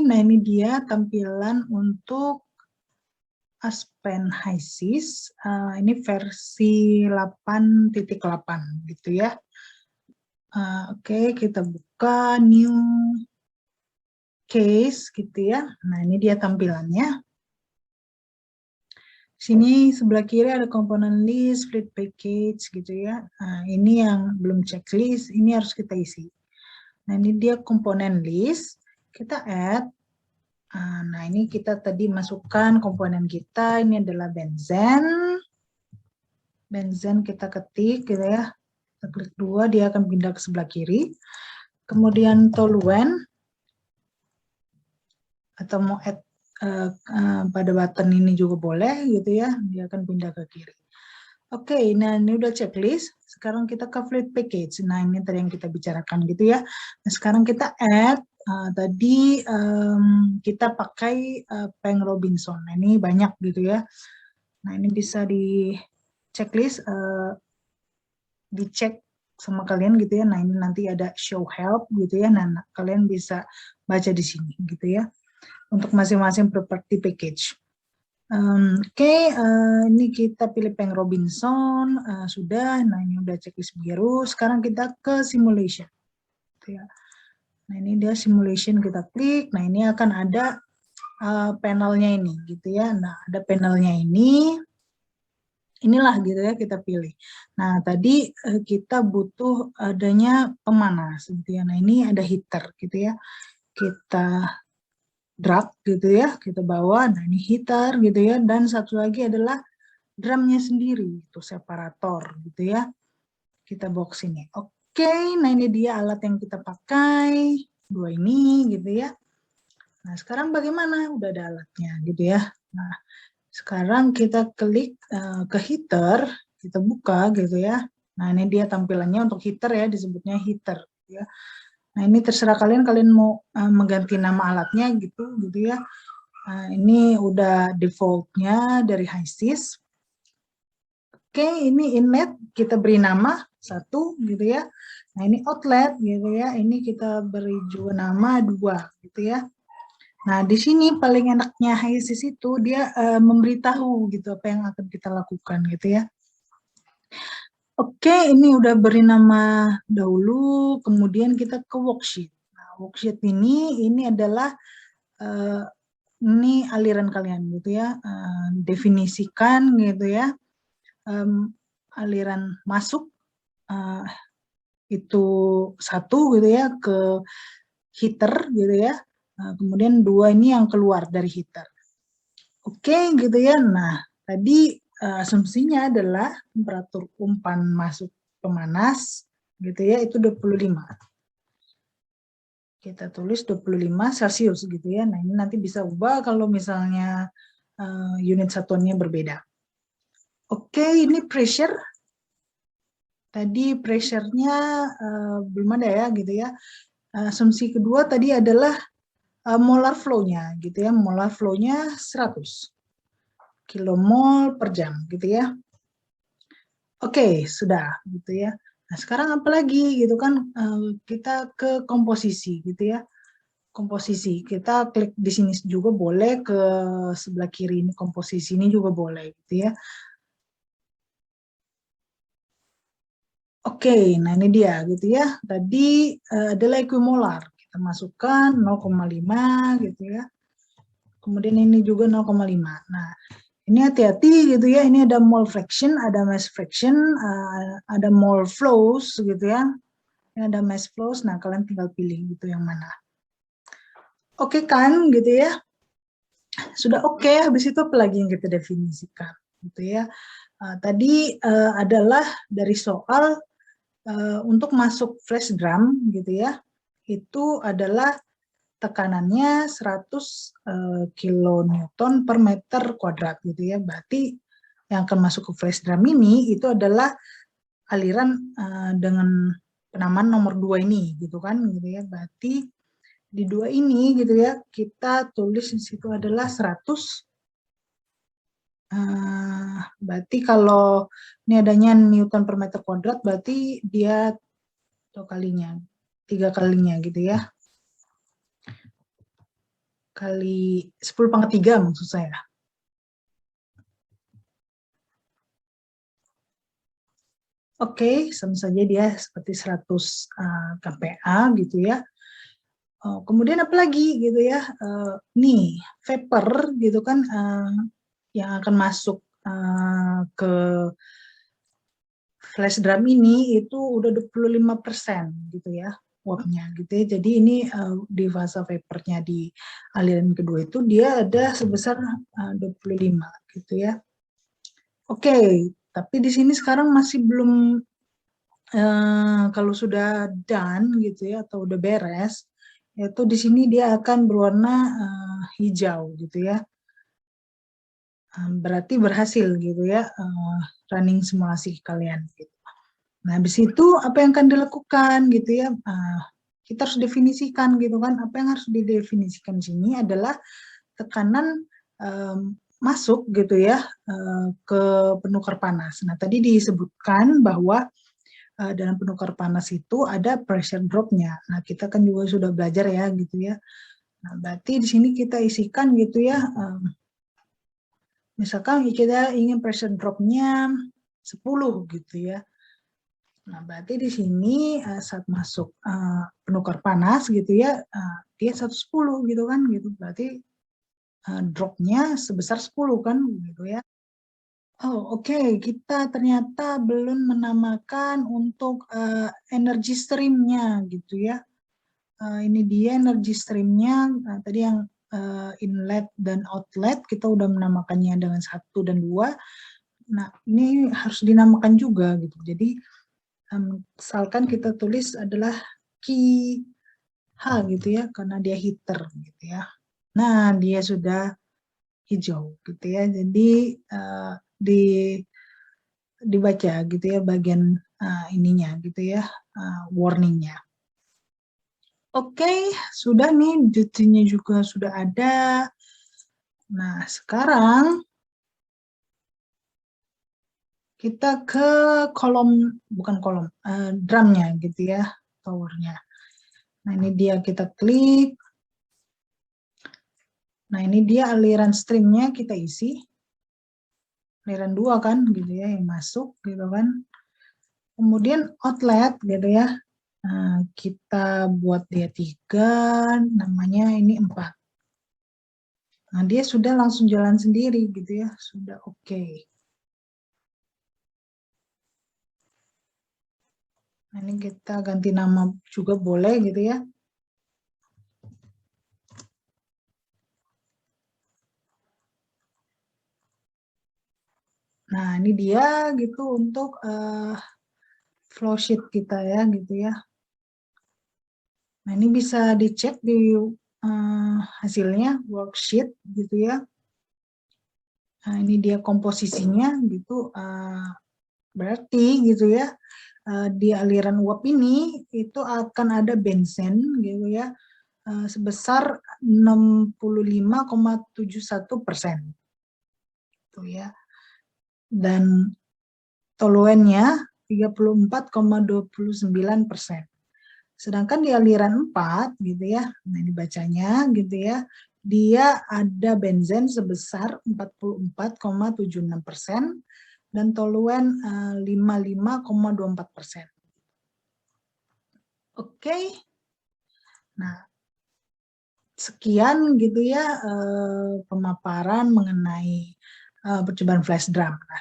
nah ini dia tampilan untuk Aspen HiSys. Ini versi 8.8 gitu ya. Oke, kita buka new case gitu ya. Nah, ini dia tampilannya. Sini sebelah kiri ada komponen list, fleet package gitu ya. Nah, ini yang belum checklist, ini harus kita isi. Nah, ini dia komponen list. Kita add. Nah, ini kita tadi masukkan komponen kita. Ini adalah benzen. Benzen kita ketik gitu ya. Kita klik 2, dia akan pindah ke sebelah kiri. Kemudian toluen. Atau mau add pada button ini juga boleh gitu ya. Dia akan pindah ke kiri. Oke, nah ini udah checklist. Sekarang kita ke fleet package. Nah, ini tadi yang kita bicarakan gitu ya. Nah, sekarang kita add. Tadi kita pakai Peng Robinson. Nah, ini banyak gitu ya. Nah, ini bisa di checklist, dicek sama kalian gitu ya. Nah, ini nanti ada show help gitu ya. Nah, kalian bisa baca di sini gitu ya. Untuk masing-masing property package. Oke, ini kita pilih Peng Robinson. Sudah, nah ini udah checklist biru. Sekarang kita ke simulation. Gitu ya. Nah, ini dia simulation, kita klik. Nah, ini akan ada panelnya ini gitu ya. Nah, ada panelnya ini. Inilah gitu ya kita pilih. Nah, tadi kita butuh adanya pemanas gitu ya. Nah, ini ada heater gitu ya. Kita drag gitu ya, kita bawa. Nah, ini heater gitu ya. Dan satu lagi adalah drumnya sendiri, itu separator gitu ya. Kita bawa ke sini. Oke, nah ini dia alat yang kita pakai. 2 ini gitu ya. Nah, sekarang bagaimana? Udah ada alatnya gitu ya. Nah, sekarang kita klik ke heater, kita buka gitu ya. Nah, ini dia tampilannya untuk heater ya, disebutnya heater ya. Nah, ini terserah kalian mau mengganti nama alatnya gitu ya. Nah, ini udah defaultnya dari HiSys. Oke, ini inlet kita beri nama 1 gitu ya. Nah, ini outlet gitu ya. Ini kita beri juga nama 2 gitu ya. Nah, di sini paling enaknya HiSys itu dia memberitahu gitu apa yang akan kita lakukan gitu ya. Oke, ini udah beri nama dahulu, kemudian kita ke worksheet. Nah, worksheet ini adalah ini aliran kalian gitu ya. Definisikan gitu ya. Aliran masuk itu 1 gitu ya ke heater gitu ya. Kemudian 2 ini yang keluar dari heater. Oke gitu ya. Nah, tadi asumsinya adalah temperatur umpan masuk pemanas gitu ya, itu 25. Kita tulis 25 Celcius gitu ya. Nah, ini nanti bisa ubah kalau misalnya unit satuannya berbeda. Oke, ini pressure. Tadi pressure-nya belum ada ya gitu ya. Asumsi kedua tadi adalah molar flow-nya gitu ya. Molar flow-nya 100 kilomol per jam gitu ya. Oke, sudah gitu ya. Nah, sekarang apa lagi gitu kan, kita ke komposisi gitu ya. Komposisi, kita klik di sini juga boleh, ke sebelah kiri ini komposisi ini juga boleh gitu ya. Oke, nah ini dia gitu ya. Tadi adalah equimolar. Kita masukkan 0,5 gitu ya. Kemudian ini juga 0,5. Nah, ini hati-hati gitu ya. Ini ada mole fraction, ada mass fraction, ada mole flows gitu ya. Ini ada mass flows. Nah, kalian tinggal pilih gitu yang mana. Oke kan gitu ya. Sudah oke, habis itu apa lagi yang kita definisikan gitu ya. Tadi adalah dari soal untuk masuk flash drum gitu ya, itu adalah tekanannya 100 kilonewton per meter kuadrat gitu ya. Berarti yang akan masuk ke flash drum ini itu adalah aliran dengan penamaan nomor 2 ini gitu kan gitu ya. Berarti di 2 ini gitu ya, kita tulis di situ adalah 100. Berarti kalau ini adanya Newton per meter kuadrat, berarti dia 2 kalinya, 3 kalinya gitu ya. kali 10⁻³ maksud saya. Oke, sama saja dia seperti 100 kPa gitu ya. Kemudian apa lagi gitu ya? Nih, vapor gitu kan yang akan masuk ke flash drum ini itu udah 25% gitu ya uapnya gitu ya. Jadi ini di fase vapornya di aliran kedua itu dia ada sebesar 25 gitu ya. Oke, tapi di sini sekarang masih belum kalau sudah done gitu ya atau udah beres, itu di sini dia akan berwarna hijau gitu ya. Berarti berhasil gitu ya running simulasi kalian gitu. Nah, habis itu apa yang akan dilakukan gitu ya? Kita harus definisikan gitu kan. Apa yang harus didefinisikan di sini adalah tekanan masuk gitu ya ke penukar panas. Nah, tadi disebutkan bahwa dalam penukar panas itu ada pressure drop-nya. Nah, kita kan juga sudah belajar ya gitu ya. Nah, berarti di sini kita isikan gitu ya. Misalkan kita ingin pressure drop-nya 10 gitu ya. Nah, berarti di sini saat masuk penukar panas gitu ya, dia 110 gitu kan gitu. Berarti drop-nya sebesar 10 kan gitu ya. Oh, oke. Kita ternyata belum menamakan untuk energy stream-nya gitu ya. Ini dia energy stream-nya. Tadi yang inlet dan outlet kita udah menamakannya dengan 1 dan 2. Nah, ini harus dinamakan juga gitu. Jadi misalkan kita tulis adalah key H gitu ya, karena dia heater gitu ya. Nah, dia sudah hijau gitu ya. Jadi dibaca gitu ya bagian ininya gitu ya, warningnya. Oke, sudah nih duty-nya juga sudah ada. Nah, sekarang kita ke kolom, bukan kolom, drumnya gitu ya, towernya. Nah, ini dia kita klik. Nah, ini dia aliran streamnya kita isi. Aliran 2 kan gitu ya yang masuk gitu kan. Kemudian outlet gitu ya. Nah, kita buat dia 3, namanya ini 4. Nah, dia sudah langsung jalan sendiri gitu ya, sudah oke. Nah, ini kita ganti nama juga boleh gitu ya. Nah, ini dia gitu untuk flowsheet kita ya gitu ya. Nah, ini bisa dicek di hasilnya worksheet gitu ya. Nah, ini dia komposisinya gitu. Berarti gitu ya di aliran uap ini itu akan ada benzen gitu ya sebesar 65,71%. Gitu ya. Dan toluennya 34,29%. Sedangkan di aliran 4 gitu ya, nah ini bacanya gitu ya, dia ada benzen sebesar 44,76% dan toluen 55,24%. Oke, nah sekian gitu ya pemaparan mengenai percobaan flash drum. Nah,